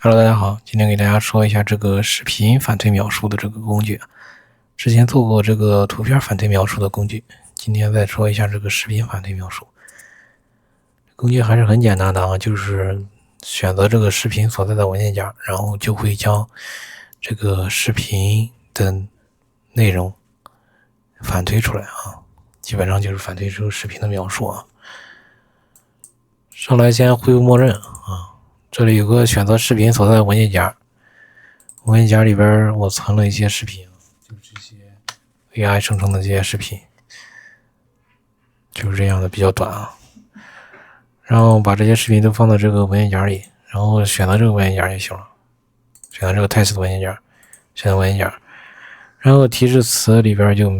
Hello，大家好，今天给大家说一下这个视频反推描述的这个工具。之前做过这个图片反推描述的工具，今天再说一下这个视频反推描述。工具还是很简单的啊，就是选择这个视频所在的文件夹，然后就会将这个视频的内容反推出来啊，基本上就是反推出视频的描述啊。上来先恢复默认啊，这里有个选择视频所在的文件夹，文件夹里边我存了一些视频，就是这些 AI 生成的这些视频，就是这样的比较短啊。然后把这些视频都放到这个文件夹里，然后选择这个文件夹就行了，选择这个 test 的文件夹，选择文件夹，然后提示词里边就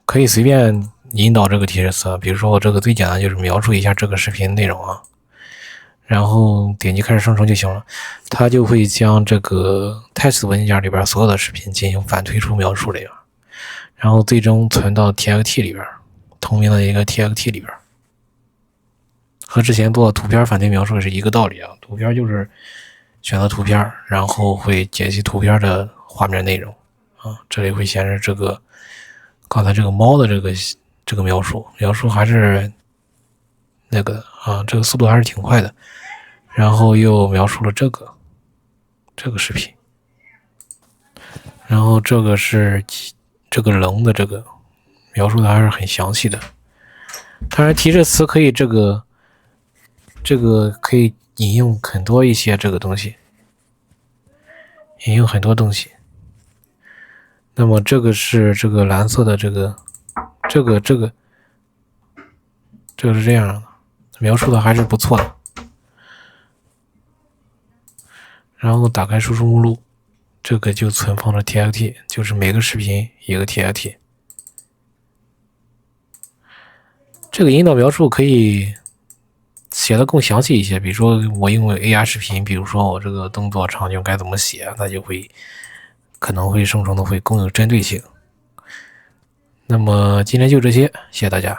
可以随便引导这个提示词，比如说我这个最简单就是描述一下这个视频内容啊。然后点击开始生成就行了，它就会将这个 test 文件夹里边所有的视频进行反推出描述里边，然后最终存到 txt 里边，同名的一个 txt 里边，和之前做图片反推描述是一个道理啊。图片就是选择图片，然后会解析图片的画面内容啊，这里会显示这个刚才这个猫的这个描述还是那个啊，这个速度还是挺快的。然后又描述了这个视频，然后这个是这个棱的这个描述的还是很详细的。当然提示词可以这个可以引用很多一些这个东西，引用很多东西。那么这个是这个蓝色的这个是这样的，描述的还是不错的。然后打开输出目录，这个就存放着 txt， 就是每个视频一个 txt。这个引导描述可以写的更详细一些，比如说我因为 AI 视频，比如说我这个动作场景该怎么写，它就会可能会生成的会更有针对性。那么今天就这些，谢谢大家。